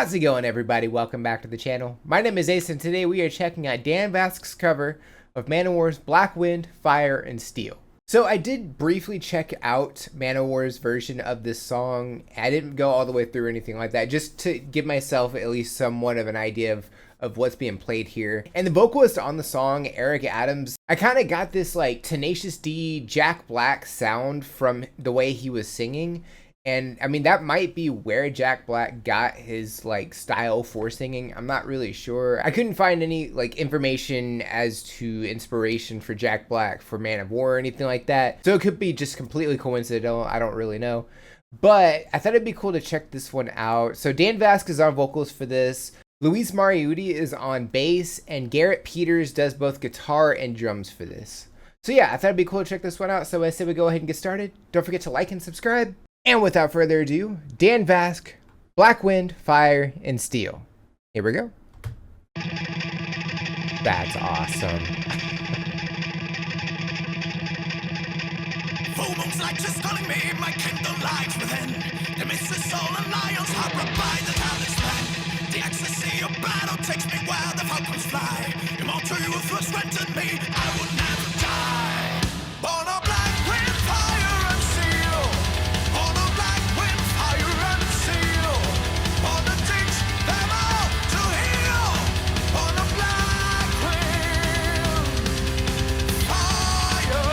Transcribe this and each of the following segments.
How's it going, everybody? Welcome back to the channel. My name is Ace, and today we are checking out Dan Vasc's cover of Manowar's Black Wind, Fire, and Steel. So I did briefly check out Manowar's version of this song. I didn't go all the way through or anything like that, just to give myself at least somewhat of an idea of what's being played here. And the vocalist on the song, Eric Adams, I kind of got this like Tenacious D, Jack Black sound from the way he was singing. And I mean, that might be where Jack Black got his like style for singing. I'm not really sure. I couldn't find any like information as to inspiration for Jack Black for Man of War or anything like that. So it could be just completely coincidental. I don't really know. But I thought it'd be cool to check this one out. So Dan Vasc is on vocals for this. Luis Mariucci is on bass, and Garrett Peters does both guitar and drums for this. So yeah, I thought it'd be cool to check this one out. So I say we go ahead and get started. Don't forget to like and subscribe. And without further ado, Dan Vasc, Black Wind, Fire, and Steel. Here we go. That's awesome. Full moon's light just calling me, my kingdom lies within. The mist is soul and lions harbor by the talisman. The ecstasy of battle takes me where the falcons fly. Immortal youth has strengthened me, I will never die. Born of black wind, fire, and steel. Born of black wind, fire, and steel. Born to teach them all to heal. Born of black wind, fire,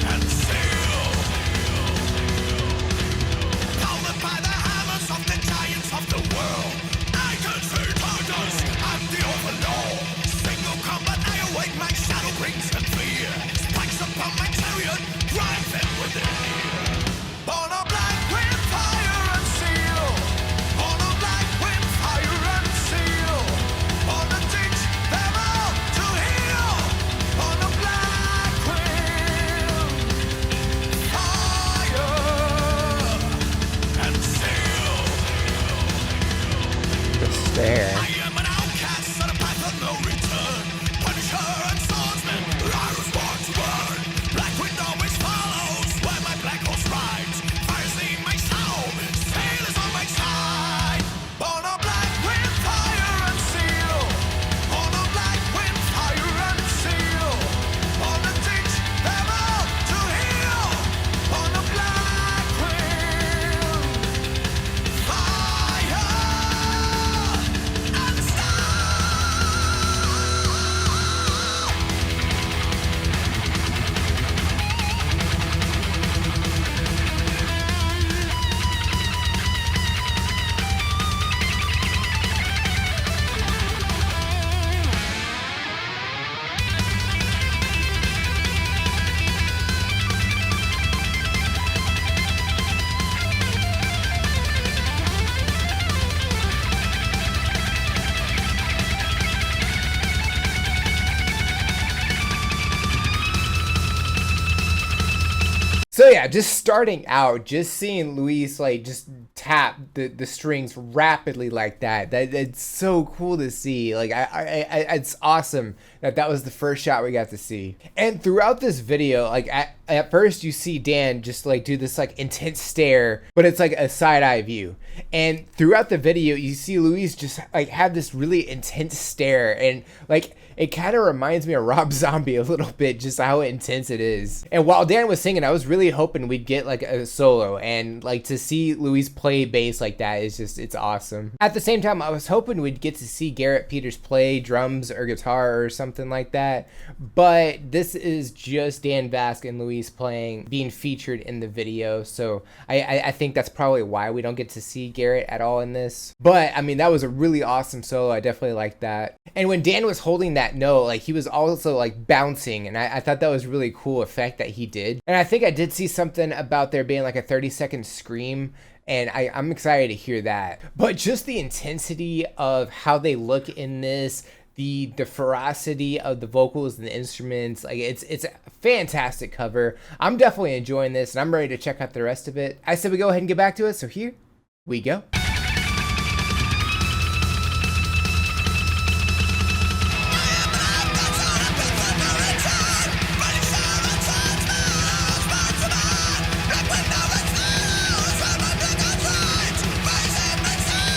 and steel. Powered by the hammers of the giants of the world, I can see titans, I'm the overlord. Single combat, I await my shadow brings and fear. Spikes upon my chariot, drive them with it. Born of black wind, fire, and steel. Born of black wind, fire, and steel. Born to teach them all to heal. Born of black wind, fire, and steel. Just there. I am an outcast on a path of no return. Punisher and swordsman, I was born to burn. Black wind always follows where my black horse rides. Fire's in my soul, steel is on my side. Born of black wind, fire, and steel. Born of black wind, fire, and steel. Born to teach them all to heal. Born of black wind, fire, and steel. So yeah, just starting out, just seeing Luis like just tap the strings rapidly like that's so cool to see. Like it's awesome that was the first shot we got to see. And throughout this video, like at first you see Dan just like do this like intense stare, but it's like a side eye view. And throughout the video, you see Luis just like have this really intense stare, and like it kind of reminds me of Rob Zombie a little bit, just how intense it is. And while Dan was singing, I was really hoping we'd get like a solo, and like to see Luis play bass like that is just, it's awesome. At the same time, I was hoping we'd get to see Garrett Peters play drums or guitar or something like that. But this is just Dan Vasc and Luis playing, being featured in the video. So I think that's probably why we don't get to see Garrett at all in this. But I mean, that was a really awesome solo. I definitely liked that. And when Dan was holding that note, like he was also like bouncing, and I thought that was really cool effect that he did. And I think I did see something about there being like a 30-second scream, and I'm excited to hear that. But just the intensity of how they look in this, the ferocity of the vocals and the instruments, like it's a fantastic cover. I'm definitely enjoying this, and I'm ready to check out the rest of it. I said we go ahead and get back to it, so here we go. Black wind,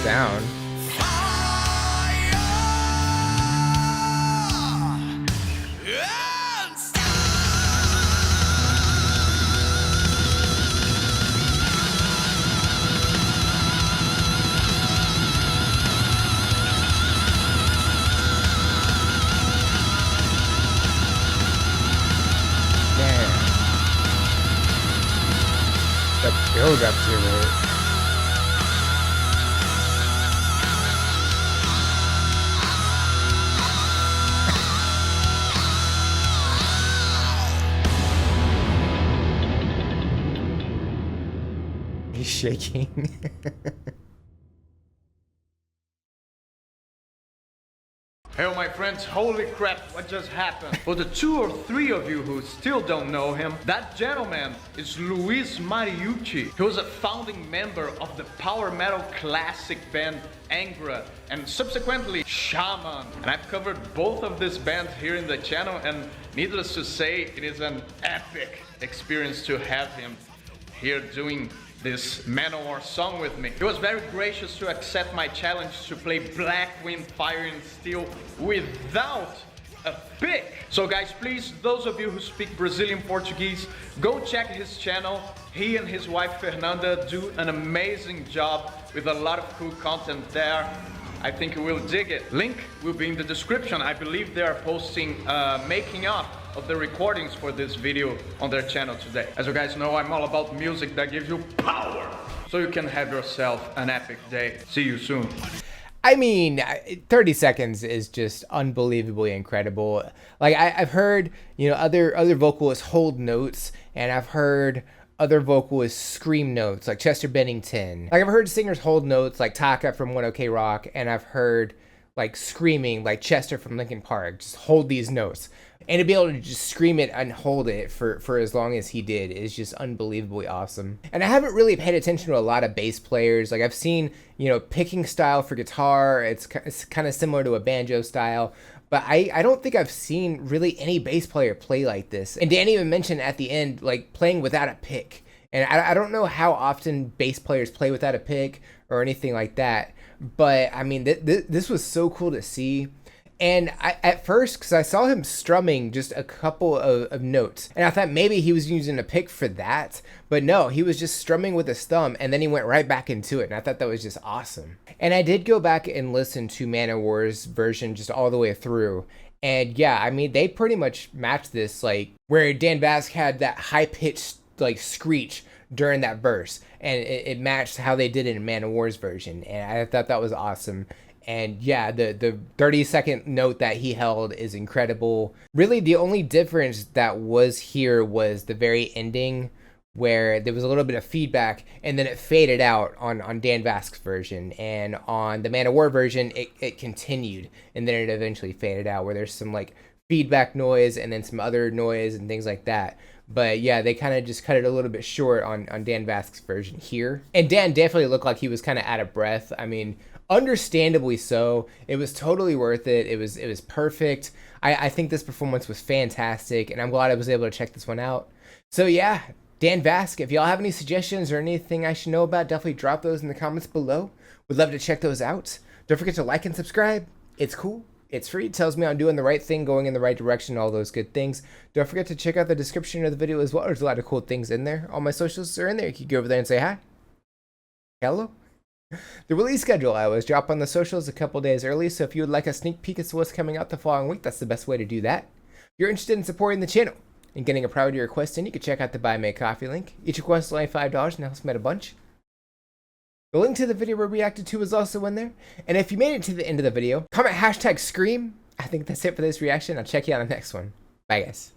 down. The build up to it. He's shaking. Hey, my friends, holy crap, what just happened? For the 2 or 3 of you who still don't know him, that gentleman is Luis Mariucci. He was a founding member of the power metal classic band Angra and subsequently Shaman. And I've covered both of these bands here in the channel, and needless to say, it is an epic experience to have him here doing this Manowar song with me. He was very gracious to accept my challenge to play Black Wind, Fire and Steel without a pick. So guys, please, those of you who speak Brazilian Portuguese, go check his channel. He and his wife Fernanda do an amazing job with a lot of cool content there. I think you will dig it. Link will be in the description. I believe they are posting making up of the recordings for this video on their channel today. As you guys know, I'm all about music that gives you power, so you can have yourself an epic day. See you soon. I mean, 30 seconds is just unbelievably incredible. Like I've heard, you know, other vocalists hold notes, and I've heard other vocalists scream notes like Chester Bennington. Like I've heard singers hold notes like Taka from 1OK Rock, and I've heard like screaming like Chester from Linkin Park just hold these notes. And to be able to just scream it and hold it for as long as he did is just unbelievably awesome. And I haven't really paid attention to a lot of bass players. Like I've seen, you know, picking style for guitar. It's kind of similar to a banjo style. But I don't think I've seen really any bass player play like this. And Dan even mentioned at the end, like playing without a pick. And I don't know how often bass players play without a pick or anything like that. But I mean, this was so cool to see. And at first, because I saw him strumming just a couple of notes, and I thought maybe he was using a pick for that, but no, he was just strumming with his thumb, and then he went right back into it, and I thought that was just awesome. And I did go back and listen to Manowar's version just all the way through, and yeah, I mean, they pretty much matched this, like, where Dan Vasc had that high-pitched, like, screech during that verse, and it matched how they did it in Manowar's version, and I thought that was awesome. And yeah, the 30-second note that he held is incredible. Really, the only difference that was here was the very ending, where there was a little bit of feedback, and then it faded out on Dan Vasc's version. And on the Manowar version, it continued, and then it eventually faded out, where there's some like feedback noise and then some other noise and things like that. But yeah, they kind of just cut it a little bit short on Dan Vasc's version here. And Dan definitely looked like he was kind of out of breath. I mean, understandably so. It was totally worth it. It was perfect. I think this performance was fantastic, and I'm glad I was able to check this one out. So yeah, Dan Vasc, if y'all have any suggestions or anything I should know about, definitely drop those in the comments below. Would love to check those out. Don't forget to like and subscribe. It's cool. It's free. It tells me I'm doing the right thing, going in the right direction, all those good things. Don't forget to check out the description of the video as well. There's a lot of cool things in there. All my socials are in there. You can go over there and say hi. Hello. The release schedule I always drop on the socials a couple days early, so if you would like a sneak peek as to what's coming out the following week, that's the best way to do that. If you're interested in supporting the channel and getting a priority request in, you can check out the Buy Me a Coffee link. Each request is only $5 and helps me out a bunch. The link to the video we reacted to is also in there. And if you made it to the end of the video, comment #Scream. I think that's it for this reaction. I'll check you on the next one. Bye guys.